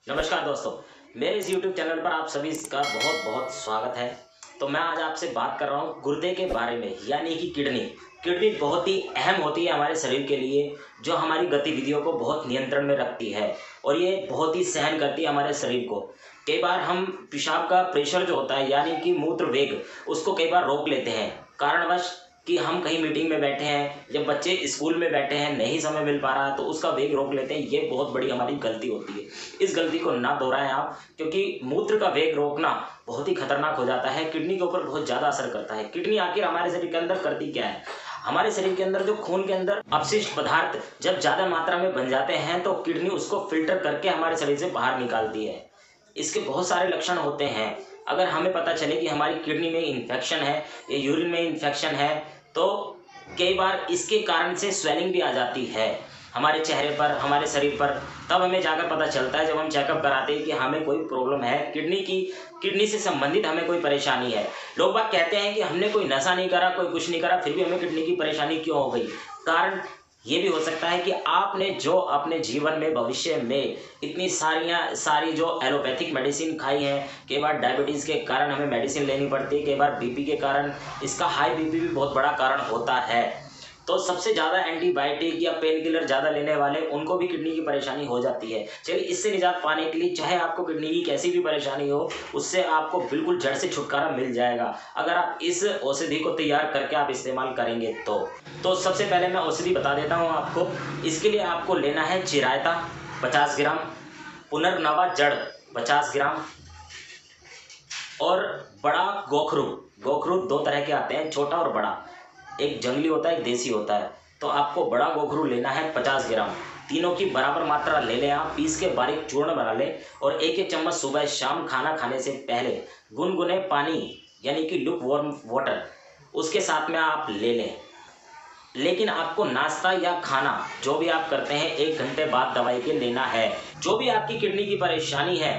नमस्कार दोस्तों, मेरे इस YouTube चैनल पर आप सभी का बहुत बहुत स्वागत है। तो मैं आज आपसे बात कर रहा हूँ गुर्दे के बारे में, यानी कि किडनी। किडनी बहुत ही अहम होती है हमारे शरीर के लिए, जो हमारी गतिविधियों को बहुत नियंत्रण में रखती है और ये बहुत ही सहन करती है हमारे शरीर को। कई बार हम पेशाब का प्रेशर जो होता है, यानी कि मूत्र वेग, उसको कई बार रोक लेते हैं कारणवश कि हम कहीं मीटिंग में बैठे हैं, जब बच्चे स्कूल में बैठे हैं, नहीं समय मिल पा रहा है तो उसका वेग रोक लेते हैं। ये बहुत बड़ी हमारी गलती होती है। इस गलती को ना दोहराएं आप, क्योंकि मूत्र का वेग रोकना बहुत ही खतरनाक हो जाता है, किडनी के ऊपर बहुत ज़्यादा असर करता है। किडनी आखिर हमारे शरीर के अंदर करती क्या है? हमारे शरीर के अंदर जो खून के अंदर अपशिष्ट पदार्थ जब ज़्यादा मात्रा में बन जाते हैं तो किडनी उसको फिल्टर करके हमारे शरीर से बाहर निकालती है। इसके बहुत सारे लक्षण होते हैं। अगर हमें पता चले कि हमारी किडनी में इन्फेक्शन है या यूरिन में इन्फेक्शन है, तो कई बार इसके कारण से स्वेलिंग भी आ जाती है हमारे चेहरे पर, हमारे शरीर पर। तब हमें जाकर पता चलता है, जब हम चेकअप कराते हैं, कि हमें कोई प्रॉब्लम है किडनी से संबंधित हमें कोई परेशानी है। लोग बात कहते हैं कि हमने कोई नशा नहीं करा, कोई कुछ नहीं करा, फिर भी हमें किडनी की परेशानी क्यों हो गई। कारण ये भी हो सकता है कि आपने जो अपने जीवन में भविष्य में इतनी सारी जो एलोपैथिक मेडिसिन खाई है। कई बार डायबिटीज़ के कारण हमें मेडिसिन लेनी पड़ती है, कई बार बीपी के कारण। इसका हाई बीपी भी बहुत बड़ा कारण होता है। तो सबसे ज़्यादा एंटीबायोटिक या पेन किलर ज़्यादा लेने वाले, उनको भी किडनी की परेशानी हो जाती है। चलिए, इससे निजात पाने के लिए, चाहे आपको किडनी की कैसी भी परेशानी हो, उससे आपको बिल्कुल जड़ से छुटकारा मिल जाएगा अगर आप इस औषधि को तैयार करके आप इस्तेमाल करेंगे तो सबसे पहले मैं औषधि बता देता हूँ आपको। इसके लिए आपको लेना है चिरायता 50 ग्राम, पुनर्नवा जड़ 50 ग्राम और बड़ा गोखरू। गोखरू दो तरह के आते हैं, छोटा और बड़ा। एक जंगली होता है, एक देसी होता है। तो आपको बड़ा गोखरू लेना है 50 ग्राम। तीनों की बराबर मात्रा ले लें आप, पीस के बारीक चूर्ण बना लें और एक एक चम्मच सुबह शाम खाना खाने से पहले गुनगुने पानी, यानी कि लुक वार्म वाटर, उसके साथ में आप ले लें। लेकिन आपको नाश्ता या खाना जो भी आप करते हैं 1 घंटे बाद दवाई के लेना है। जो भी आपकी किडनी की परेशानी है,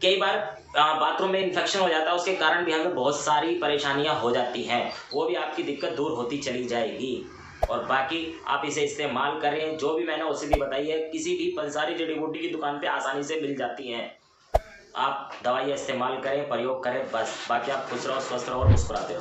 कई बार बाथरूम में इन्फेक्शन हो जाता है, उसके कारण भी हमें बहुत सारी परेशानियां हो जाती हैं। वो भी आपकी दिक्कत दूर होती चली जाएगी। और बाकी आप इसे इस्तेमाल करें। जो भी मैंने औषधि बताई है, किसी भी पंसारी जड़ी बूटी की दुकान पे आसानी से मिल जाती हैं। आप दवाइयाँ इस्तेमाल करें, प्रयोग करें, बस। बाकी आप खुश रहो, स्वस्थ रहो और मुस्कुराते रहो।